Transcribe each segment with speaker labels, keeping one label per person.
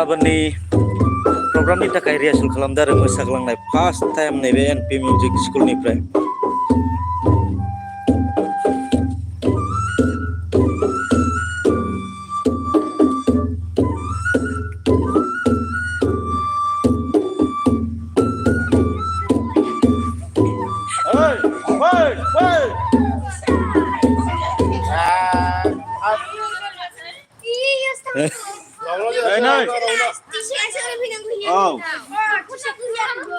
Speaker 1: गाबोननि प्रग्रामनि थाखाय रिहार्सेल खालामदों आरो मोसाग्लांनाय फार्स्ट टाइम नैबे एनपि मिउजिक स्कुलनिफ्राय।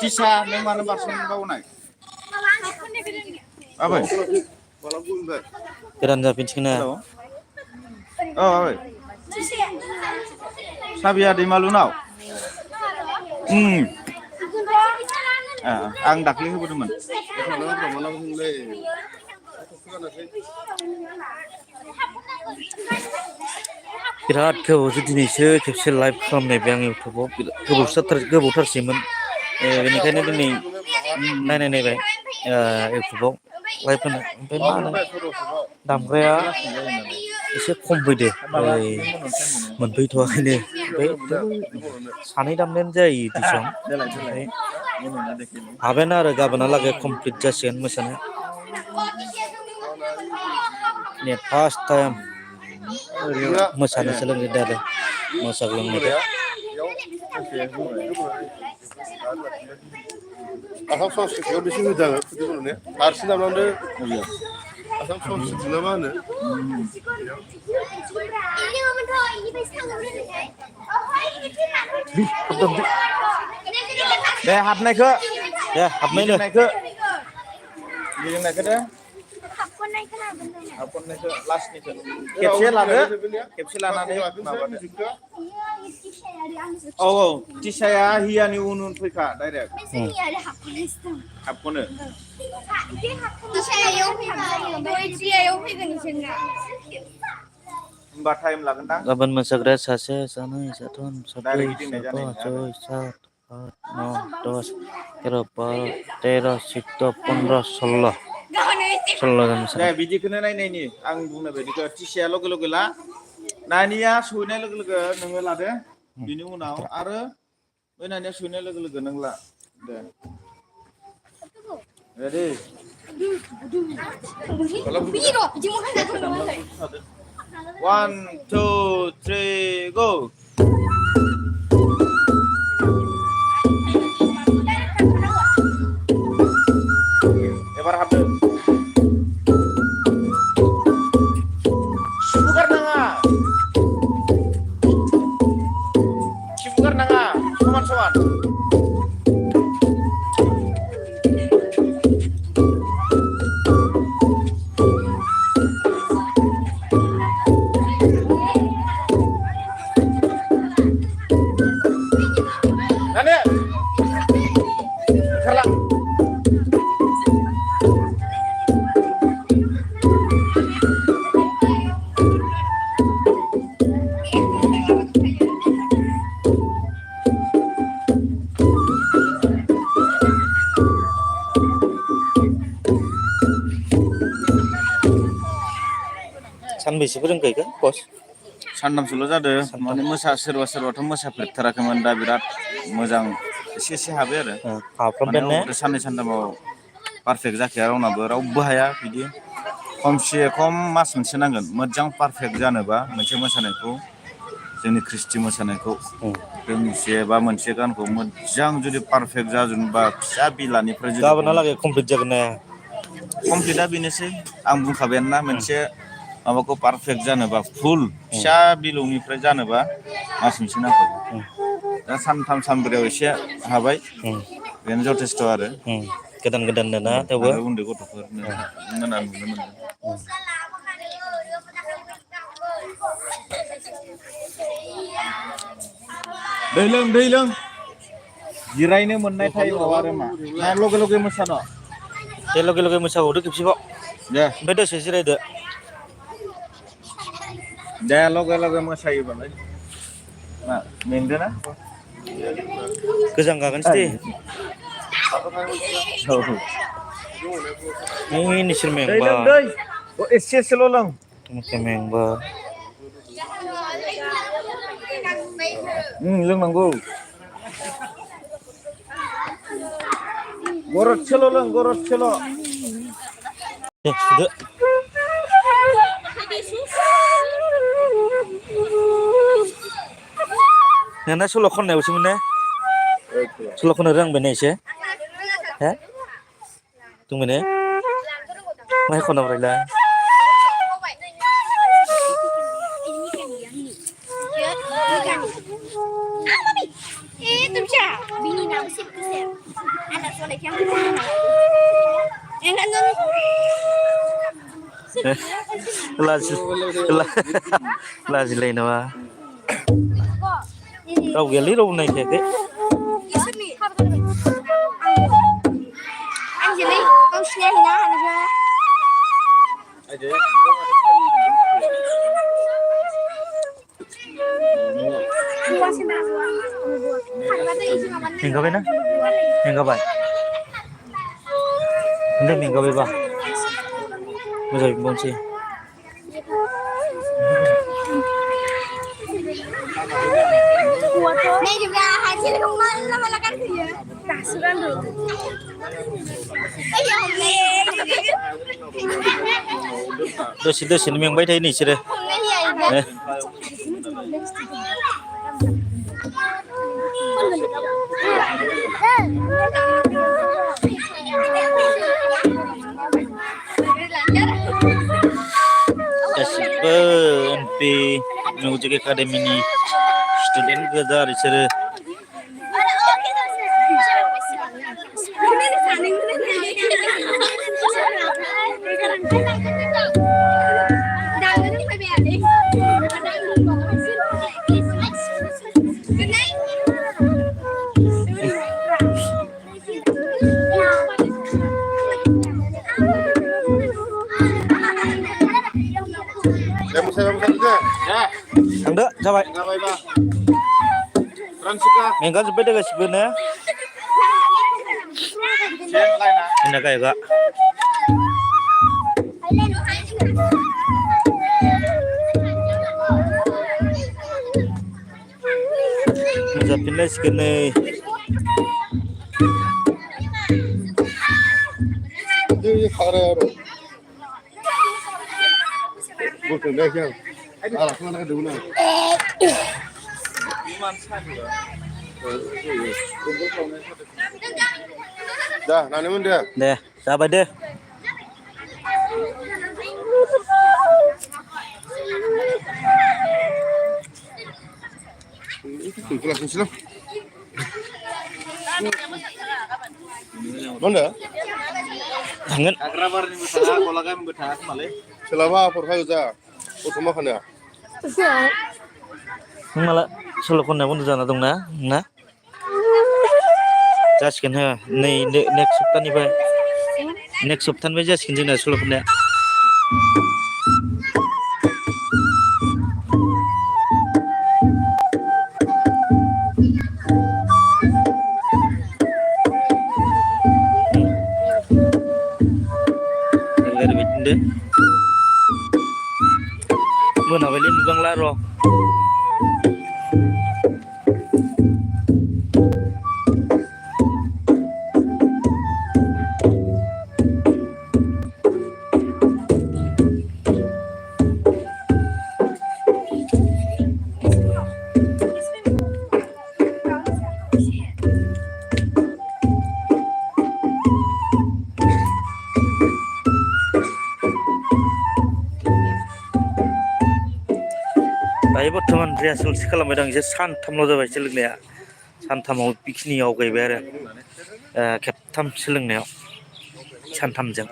Speaker 2: Tisa neng mana bahasa kau naik? Apa?
Speaker 1: Goदान जाफिनसिगोन ना?
Speaker 2: Halo. Oh, apa? Sabiya di Malunau. Ang dakhli hoबोदोंमोन.
Speaker 1: बिराद गोबावसो दिनैसो खेबसे लाइभ खालामनाय बे आं इउटुबाव गोबावथारसैमोन बेनिखायनो दिनै नायबाय इउटुबाव लाइभ होनो ओमफ्राय मा होनो दामग्राया एसे खम फैदो मोनफैथ'वाखैनो सानै दामनायानो जायो दिसं ओमफ्राय हाबायानो आरो गाबोनहालागै कमप्लिट जासिगोन मोसानो फार्स्ट टाइम मोसानो सोलोंदों आरो मोसाग्लांनायखौ
Speaker 3: आसाम संस्कृतियाव बेसे होदां फुजिबोनो हारसिं दामनांदो आसाम संस्कृति ना मा होनो
Speaker 2: दे हाबनायखौ
Speaker 1: दे हाबनायनो
Speaker 2: गिदिंनायखौ दे हाबनायखौ लास्टनिखौ खेबसे लादो खेबसे लानानै माबादो औ टिसाया हियानि उन फैखा डाइरेक्ट हाबखौनो होमबा टाइम लागोनदां
Speaker 1: गाबोन मोसाग्राया सासे सानै साथाम साब्रै साबा सय सात आठ नौ दस 11 12 13 14 15 16 जन
Speaker 2: दे बिदिखौनो नायनायनि आं बुंनाय बायदिखौ टिसाया लगे लगे ला नानिया सहैनाय लोगो लोगो नोङो लादो बिनि उनाव आरो बै नानिया सहैनाय लोगो लोगो नों ला दे रेडि 1 2 3 go एबार हाबदो Cibugar naga soman-soman Nani Kerlang
Speaker 1: सानबैसे फोरोंखो बस
Speaker 2: सानथामसोल' जादों माने सोरबाथ' मोसाफेरथाराखैमोन दा बिराद मोजां एसे हाबाय आरो माने
Speaker 1: हाफ्रामबाय ने
Speaker 2: अबेथ' साननै सानथामाव पारफेक्ट जाखाया रावबो हाया बिदि खमसे खम मास मोनसे नांगोन मोजां पारफेक्ट जानोबा मोनसे मोसानायखौ जोंनि ख्रिस्टि मोसानायखौ दोंसे बा मोनसे गानखौ मोजां जुदि पारफेक्ट जाजोबबा फिसा बिलानिफ्राय जुदि
Speaker 1: गाबोनहालागै कमप्लिट जागोन ना
Speaker 2: कमप्लिटआ बेनोसै आं बुंखाबायानोना मोनसे माबाखौ पारफेक्ट जानोबा फुल फिसा बिलौनिफ्राय जानोबा मास मोनसे नांगौ दा सानथाम सानब्रैयाव एसे हाबाय बेनो जथेस्थ' आरो
Speaker 1: गोदान ना थेवबो
Speaker 2: आरो उन्दै गथ'फोरनो नुनो मोनदों दै लों जिरायनो मोननाय टाइमाव आरो मा लगे लगे मोसानो
Speaker 1: दे लगे लगे मोसाबावदो खेबसेबाव
Speaker 2: दे
Speaker 1: ओमफ्राय दसे जिरायदो
Speaker 2: दे लगे लगे मोसायोबालाय मा मेंदोना
Speaker 1: गोजां गागोनसै दे नोंसोर
Speaker 2: दै
Speaker 1: मेंबा
Speaker 2: लों दै एसेल' लों
Speaker 1: मेंबा
Speaker 2: लोंनांगौ गरदसेल' लों गरदसेल'
Speaker 1: deh sudah nana सल' खननायावसो मोने सल' खननो रोंबाय ने एसे he दंबाय ने माहाय खननाब्रायला
Speaker 4: Itu siya. Bini na usip ko siya. Anak soleh yang
Speaker 1: लाजिलायो नामा राव गैयालै राव नायखायाखै
Speaker 4: Anjali, kau siapa ini?
Speaker 1: मेंगाबाय ना मेंगाबाय उन्दै मेंगाबायबा मोजाङै बुंसै
Speaker 4: Ini juga hasil rumah lama kan dia. Kasuran dulu.
Speaker 1: दसेनो मेंबाय थायो नोंसोरो गासिबो एनपि मिउजिक एकाडेमिनि स्टुडेन्ट गोजा आरो बिसोरो थांदो जाबाय मेंगा जोब्बाय दे गासिबो ने जोंना गायगा मोजाफिनलायसिगोन नै
Speaker 3: Dah, nani mun dia?
Speaker 1: deh जाबाय दे
Speaker 3: Kelas Islam. Mana?
Speaker 1: थांगोन
Speaker 2: Akrabarनि बोथा गलागामि बोथा खोमालै
Speaker 3: Selama perhayu za. Utama kana.
Speaker 1: नों माला सल' खननाया बन्द' जाना दंना नोंना जासिगोन हो नै नेक्स्ट सप्तानिफ्राय जासिगोन जोंना सल' खननाया ओरैबायदिनो मोनाबायलै नुबांला र' दायो बर्थमान रिहार्सेलसो खालामबाय दं एसे सानथामल' जाबाय सोलोंनाया सानथामाव बेखिनि आवगायबाय आरो खेबथाम सोलोंनायाव सानथामजों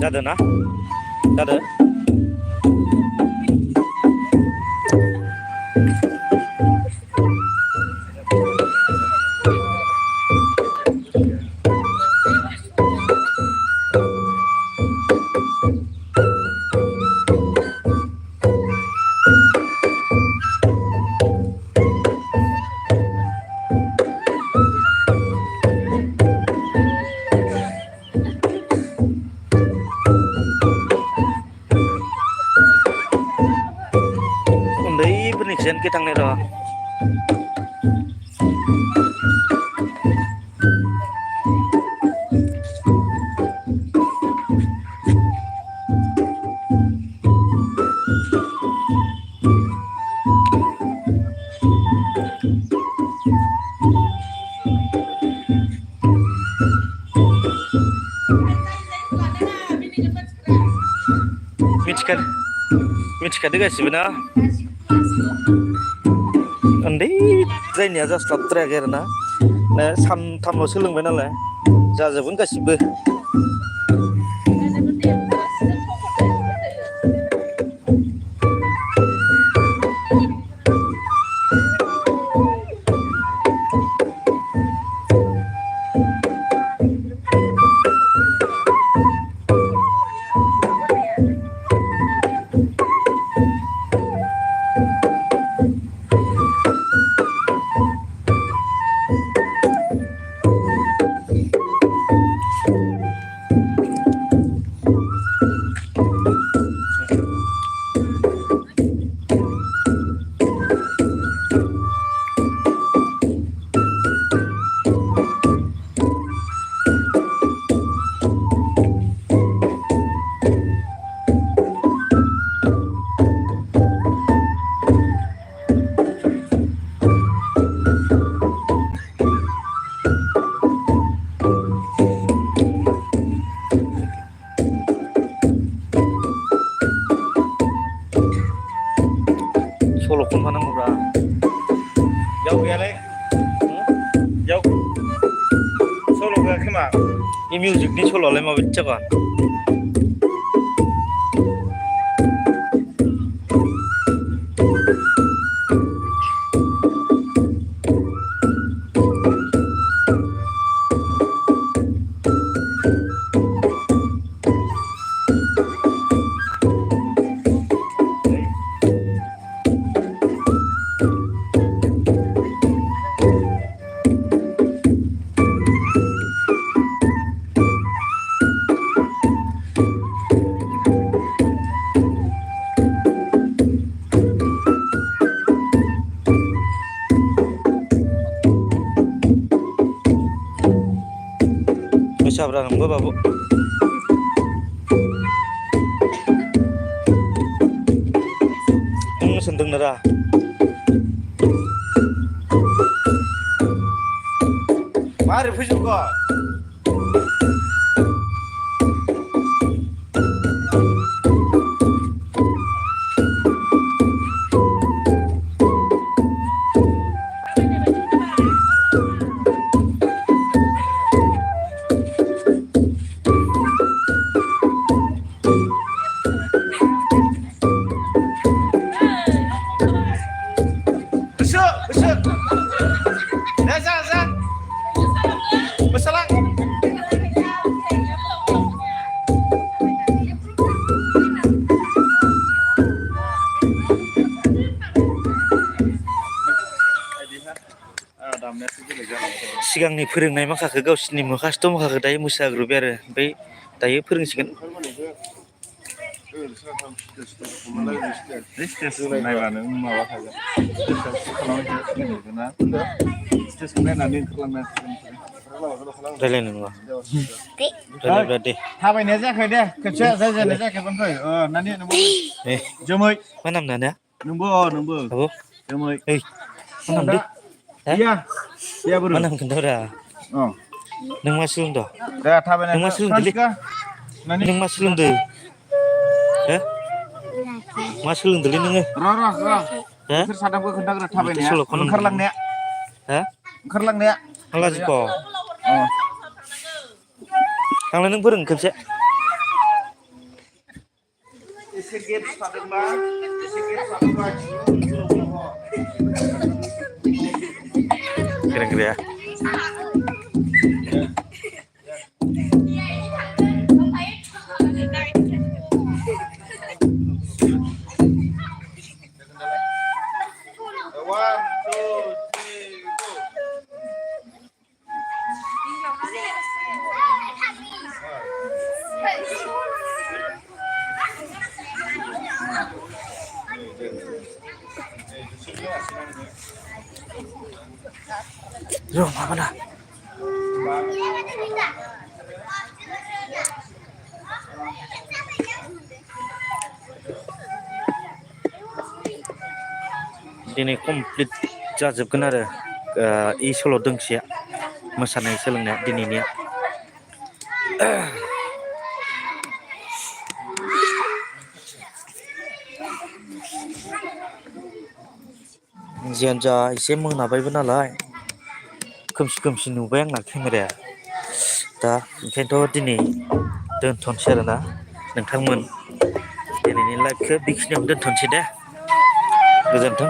Speaker 1: जादों ना जादों उन्दैफोरनिखौसो के थांनाय र' मिथिखादो गासिबो ना उन्दै जायनिया जास्लाबद्रायाखै आरोना सानथामल' सोलोंबाय नालाय जाजोबगोन गासिबो सल' खनफानांगौब्रा
Speaker 2: याव गैयालै याव सल' गैया खोमा
Speaker 1: बे मिउजिकनि सल'आलाय माबायदि जागोन बैसाब्रा नोंबो बाबु नों सोंदोंना रा
Speaker 2: मारै फैजोबखो
Speaker 1: सिगांनि फोरोंनाय माखाखौ गावसिनि मोखासथ' माखाखौ दायो मोसाग्रोबाय आरो ओमफ्राय दायो फोरोंसिगोन
Speaker 2: स्टेज नायबानो माबाखागोन स्टेजखौ नायनानै ओंखारलांनो
Speaker 1: रायलायनो नङा रायलायब्रा दे
Speaker 2: थाबायनाया जायाखै दे खेबसे जायजानाय जायाखै ओमफ्राय नानि नोंबो जोमै
Speaker 1: मा नाम नानिया
Speaker 2: नोंबो
Speaker 1: आब'
Speaker 2: जोमै
Speaker 1: ओइ मा नाम लै
Speaker 2: iya
Speaker 1: मा नाम खोन्थाब्रा नों मा सोलोंदों
Speaker 2: दे थाबायनाय
Speaker 1: नों मा सोलोंदोंलै नों मा सोलोंदों हो मा सोलोंदोंलै नोङो
Speaker 2: र'
Speaker 1: हो
Speaker 2: बिसोर साथामखौ खोन्थाग्रो
Speaker 1: बिदि
Speaker 2: थाबायनाया
Speaker 1: सल' खननांगौ हो
Speaker 2: ओंखारलांनाया
Speaker 1: लाजिख' थांलाय नों फोरों खेबसे
Speaker 2: एसे गेप थादोंबा एसे गेप थादोंबा
Speaker 1: Kira-kira.
Speaker 2: One, two, three, go.
Speaker 1: Yo, apa dah? Ini komplit जाजोबगोन आरो इ सल' दोंसेया मोसानाय सोलोंनाया दिनैनिया जियानो जा एसे मोनाबायबो नालाय खोमसि नुबाय आंना केमेराया दा ओंखायनोथ' दिनै दोनथ'नोसै आरोना नोंथांमोन दिनैनि लाइभखौ बेखिनियावनो दोनथ'नोसै दे गोजोन्थों